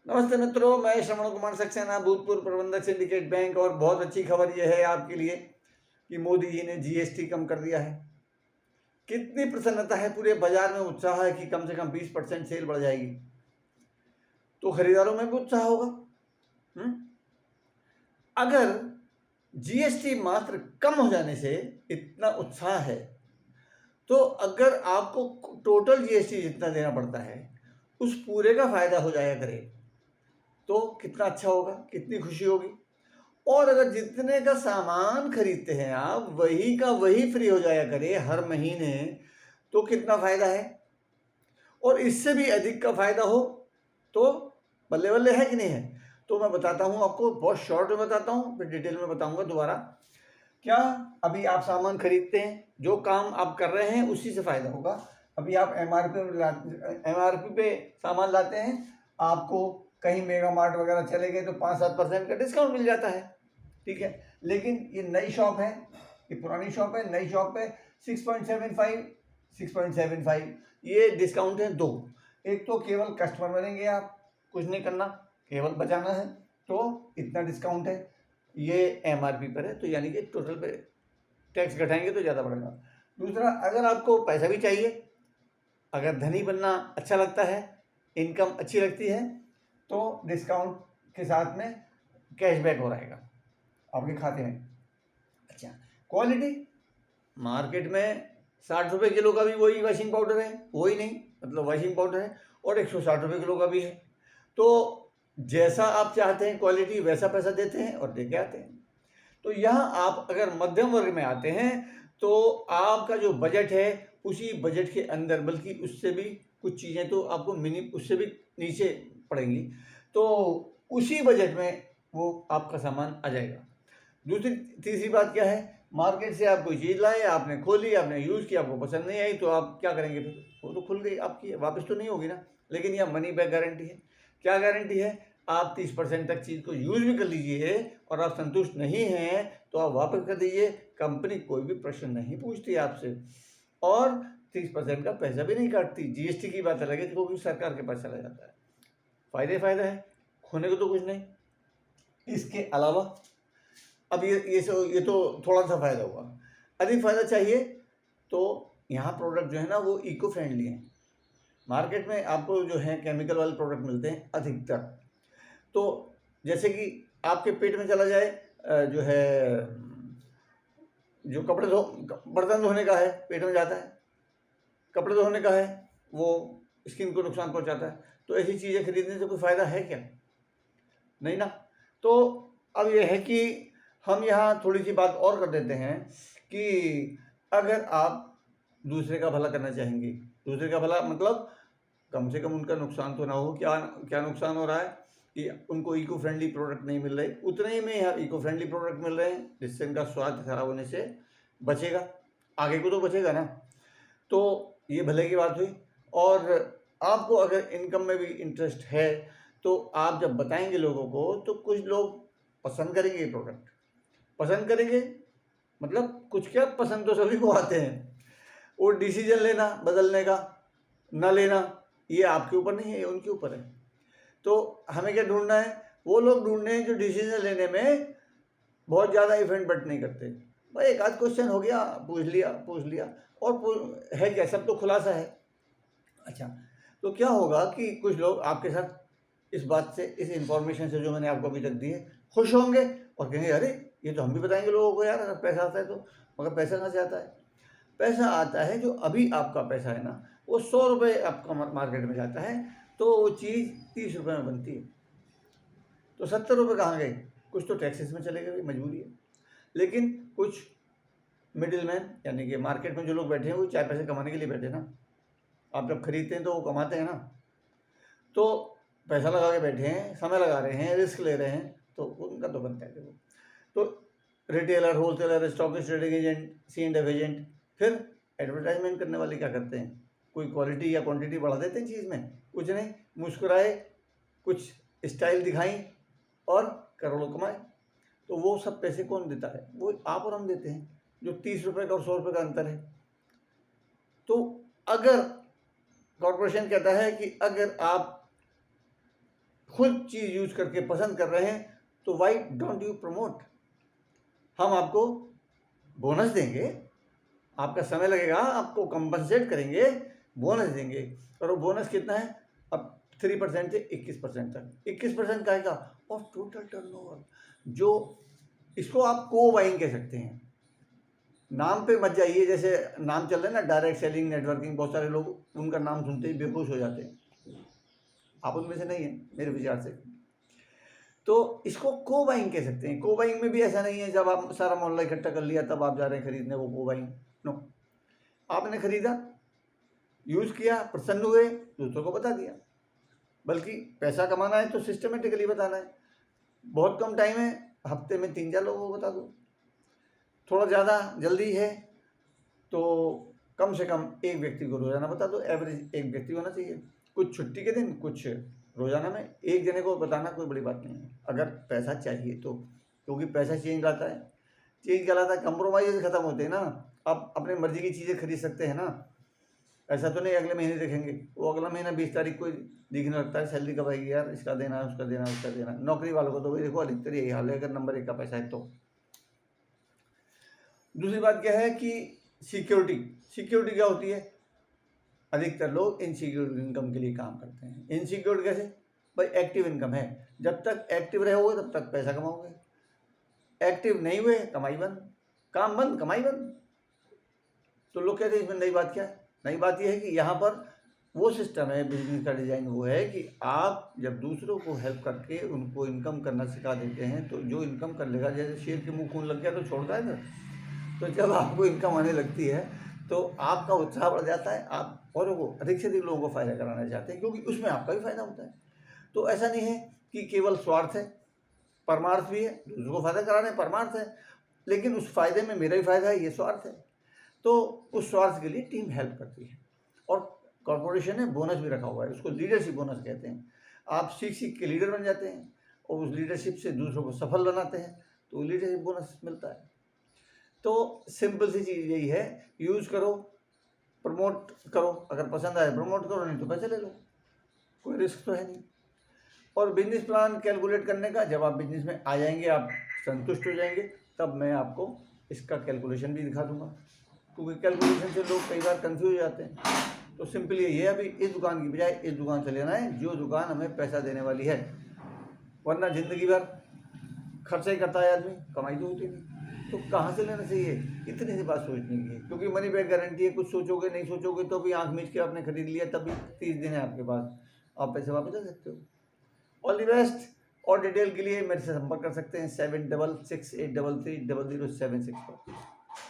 नमस्ते मित्रों, मैं श्रवण कुमार सक्सेना, भूतपूर्व प्रबंधक सिंडिकेट बैंक। और बहुत अच्छी खबर यह है आपके लिए कि मोदी जी ने जीएसटी कम कर दिया है। कितनी प्रसन्नता है, पूरे बाजार में उत्साह है कि कम से कम 20% सेल बढ़ जाएगी, तो खरीदारों में भी उत्साह होगा। अगर जीएसटी मात्र कम हो जाने से इतना उत्साह है, तो अगर आपको टोटल जीएसटी जितना देना पड़ता है उस पूरे का फायदा हो जाया करे तो कितना अच्छा होगा, कितनी खुशी होगी। और अगर जितने का सामान खरीदते हैं आप वही का वही फ्री हो जाया करे हर महीने, तो कितना फायदा है। और इससे भी अधिक का फायदा हो तो बल्ले बल्ले है कि नहीं है। तो मैं बताता हूँ आपको, बहुत शॉर्ट में बताता हूँ, फिर डिटेल में बताऊंगा दोबारा। क्या अभी आप सामान खरीदते हैं, जो काम आप कर रहे हैं उसी से फायदा होगा। अभी आप एमआरपी पे सामान लाते हैं, आपको कहीं मेगा मार्ट वगैरह चले गए तो 5-7% का डिस्काउंट मिल जाता है, ठीक है। लेकिन ये नई शॉप है, ये पुरानी शॉप है, नई शॉप पे 6.75 ये डिस्काउंट है दो। एक तो केवल कस्टमर बनेंगे आप, कुछ नहीं करना, केवल बचाना है, तो इतना डिस्काउंट है। ये एमआरपी पर है, तो यानी कि टोटल पे टैक्स घटाएंगे तो ज़्यादा बढ़ेगा। दूसरा, अगर आपको पैसा भी चाहिए, अगर धनी बनना अच्छा लगता है, इनकम अच्छी लगती है, तो डिस्काउंट के साथ में कैशबैक हो रहेगा आपके खाते में। अच्छा, क्वालिटी, मार्केट में 60 रुपये किलो का भी वही वॉशिंग पाउडर है, वही नहीं मतलब वॉशिंग पाउडर है, और 160 रुपये किलो का भी है। तो जैसा आप चाहते हैं क्वालिटी वैसा पैसा देते हैं और दे के आते हैं। तो यहाँ आप अगर मध्यम वर्ग में आते हैं तो आपका जो बजट है उसी बजट के अंदर, बल्कि उससे भी कुछ चीज़ें तो आपको उससे भी नीचे पड़ेंगी, तो उसी बजट में वो आपका सामान आ जाएगा। तीसरी बात क्या है, मार्केट से आप कोई चीज़ लाए, आपने खोली, आपने यूज़ किया, आपको पसंद नहीं आई, तो आप क्या करेंगे फिर? वो तो खुल गई आपकी, वापस तो नहीं होगी ना। लेकिन यह मनी बैक गारंटी है। क्या गारंटी है? आप 30% तक चीज़ को यूज़ भी कर लीजिए और आप संतुष्ट नहीं हैं तो आप वापस कर दीजिए, कंपनी कोई भी प्रश्न नहीं पूछती आपसे, और 30% का पैसा भी नहीं काटती। जीएसटी की बात अलग है, क्योंकि सरकार के पास चला जाता है। फ़ायदा है, खोने को तो कुछ नहीं। इसके अलावा अब ये तो थोड़ा सा फ़ायदा हुआ। अधिक फ़ायदा चाहिए तो यहाँ प्रोडक्ट जो है ना वो इको फ्रेंडली है। मार्केट में आपको जो है केमिकल वाले प्रोडक्ट मिलते हैं अधिकतर। तो जैसे कि आपके पेट में चला जाए, जो है जो बर्तन धोने का है, पेट में जाता है, कपड़े धोने का है, वो स्किन को नुकसान पहुंचाता है। तो ऐसी चीज़ें खरीदने से कोई फ़ायदा है क्या? नहीं ना। तो अब यह है कि हम यहाँ थोड़ी सी बात और कर देते हैं कि अगर आप दूसरे का भला करना चाहेंगे, दूसरे का भला मतलब कम से कम उनका नुकसान तो ना हो। क्या क्या नुकसान हो रहा है कि उनको इको फ्रेंडली प्रोडक्ट नहीं मिल रहे, उतने ही में यहाँ इको फ्रेंडली प्रोडक्ट मिल रहे हैं जिससे इनका स्वास्थ्य खराब होने से बचेगा, आगे को तो बचेगा ना। तो ये भले की बात हुई। और आपको अगर इनकम में भी इंटरेस्ट है तो आप जब बताएंगे लोगों को तो कुछ लोग पसंद करेंगे ये प्रोडक्ट, पसंद करेंगे मतलब कुछ क्या, पसंद तो सभी को आते हैं। वो डिसीजन लेना बदलने का ना लेना ये आपके ऊपर नहीं है, ये उनके ऊपर है। तो हमें क्या ढूंढना है? वो लोग ढूंढने हैं जो डिसीजन लेने में बहुत ज़्यादा इफेक्ट बट नहीं करते। भाई एक आध क्वेश्चन हो गया, पूछ लिया और है क्या, सब तो खुलासा है। अच्छा, तो क्या होगा कि कुछ लोग आपके साथ इस बात से, इस इंफॉर्मेशन से जो मैंने आपको अभी तक दी है, खुश होंगे और कहेंगे अरे ये तो हम भी बताएंगे लोगों को यार, अगर पैसा आता है तो। मगर पैसा कहाँ से आता है? पैसा आता है जो अभी आपका पैसा है ना, वो 100 रुपये आपका मार्केट में जाता है, तो वो चीज़ 30 रुपये में बनती है। तो 70 रुपये कहाँ गए? कुछ तो टैक्सेस में चले गए, मजबूरी है। लेकिन कुछ मिडिल मैन यानी कि मार्केट में जो लोग बैठे हैं वो 4 पैसे कमाने के लिए बैठे ना। आप जब खरीदते हैं तो वो कमाते हैं ना, तो पैसा लगा के बैठे हैं, समय लगा रहे हैं, रिस्क ले रहे हैं, तो उनका तो बनता है। देखो, तो retailer, wholesaler, stockist, trading agent, C&F agent, फिर एडवर्टाइजमेंट करने वाले क्या करते हैं? कोई क्वालिटी या क्वांटिटी बढ़ा देते हैं चीज़ में? कुछ नहीं, मुस्कुराए, कुछ स्टाइल दिखाई और करोड़ों कमाए। तो वो सब पैसे कौन देता है? वो आप और हम देते हैं, जो 30 रुपये का और 100 रुपये का अंतर है। तो अगर कॉरपोरेशन कहता है कि अगर आप खुद चीज़ यूज करके पसंद कर रहे हैं, तो वाई डोंट यू प्रमोट। हम आपको बोनस देंगे, आपका समय लगेगा, आपको कंपनसेट करेंगे, बोनस देंगे। और वो बोनस कितना है? अब 3% से 21% तक। 21% का ऑफ टोटल टर्नओवर, जो इसको आप को बाइंग कह सकते हैं। नाम पे मत जाइए, जैसे नाम चल रहे हैं ना डायरेक्ट सेलिंग, नेटवर्किंग, बहुत सारे लोग उनका नाम सुनते ही बेहोश हो जाते हैं। आप उनमें से नहीं है मेरे विचार से। तो इसको को बाइंग कह सकते हैं। को बाइंग में भी ऐसा नहीं है जब आप सारा मोहल्ला इकट्ठा कर लिया तब आप जा रहे हैं खरीदने, वो को बाइंग नो। आपने खरीदा, यूज किया, प्रसन्न हुए, दूसरों को बता दिया। बल्कि पैसा कमाना है तो सिस्टमेटिकली बताना है। बहुत कम टाइम है, हफ्ते में 3-4 लोगों को बता दो। थोड़ा ज़्यादा जल्दी है तो कम से कम एक व्यक्ति को रोजाना बता दो। एवरेज एक व्यक्ति होना चाहिए, कुछ छुट्टी के दिन, कुछ रोजाना में। एक जने को बताना कोई बड़ी बात नहीं है अगर पैसा चाहिए तो, क्योंकि पैसा चेंज लाता है। चेंज क्या लाता है? कंप्रोमाइज खत्म होते हैं ना। आप अपने मर्जी की चीज़ें खरीद सकते हैं ना। ऐसा तो नहीं अगले महीने देखेंगे, वो अगला महीना 20 तारीख को दिखने लगता है सैलरी कब आएगी यार, इसका देना है, उसका देना है, उसका देना है। नौकरी वालों को तो भाई देखो अधिकतर यही हाल है अगर नंबर 1 का पैसा है तो। दूसरी बात क्या है कि सिक्योरिटी। सिक्योरिटी क्या होती है? अधिकतर लोग इनसिक्योर इनकम के लिए काम करते हैं। इनसिक्योर कैसे? भाई एक्टिव इनकम है, जब तक एक्टिव रहोगे तब तक पैसा कमाओगे। एक्टिव नहीं हुए, कमाई बंद, काम बंद, कमाई बंद। तो लोग कहते हैं इसमें नई बात क्या है? नई बात यह है कि यहाँ पर वो सिस्टम है, बिजनेस का डिजाइन वो है कि आप जब दूसरों को हेल्प करके उनको इनकम करना सिखा देते हैं तो जो इनकम कर लेगा, जैसे शेर के मुंह खून लग गया तो छोड़ता है ना। तो जब आपको इनकम आने लगती है तो आपका उत्साह बढ़ जाता है, आप औरों को, अधिक से अधिक लोगों को फ़ायदा कराना चाहते हैं, क्योंकि उसमें आपका भी फ़ायदा होता है। तो ऐसा नहीं है कि केवल स्वार्थ है, परमार्थ भी है। दूसरों को फ़ायदा कराना है, परमार्थ है, लेकिन उस फायदे में मेरा भी फ़ायदा है, ये स्वार्थ है। तो उस स्वार्थ के लिए टीम हेल्प करती है। और कॉर्पोरेशन ने बोनस भी रखा हुआ है, उसको लीडरशिप बोनस कहते हैं। आप सीख सीख के लीडर बन जाते हैं और उस लीडरशिप से दूसरों को सफल बनाते हैं, तो लीडरशिप बोनस मिलता है। तो सिंपल सी चीज़ यही है, यूज़ करो, प्रमोट करो, अगर पसंद आए प्रमोट करो, नहीं तो पैसे ले लो, कोई रिस्क तो है नहीं। और बिजनेस प्लान कैलकुलेट करने का, जब आप बिजनेस में आ जाएंगे, आप संतुष्ट हो जाएंगे, तब मैं आपको इसका कैलकुलेशन भी दिखा दूंगा, क्योंकि कैलकुलेशन से लोग कई बार कंफ्यूज हो जाते हैं। तो सिंपल ये है, अभी इस दुकान की बजाय इस दुकान से लेना है जो दुकान हमें पैसा देने वाली है, वरना ज़िंदगी भर खर्चा ही करता है आदमी, कमाई तो होती नहीं। तो कहाँ से लेना चाहिए, इतनी सी बात सोचने की है, क्योंकि मनी बैक गारंटी है। कुछ सोचोगे नहीं सोचोगे तो भी आंख मीच के आपने खरीद लिया, तभी 30 दिन है आपके पास, आप पैसे वापस ले सकते हो। All the best. और डिटेल के लिए मेरे से संपर्क कर सकते हैं 7668330076 पर।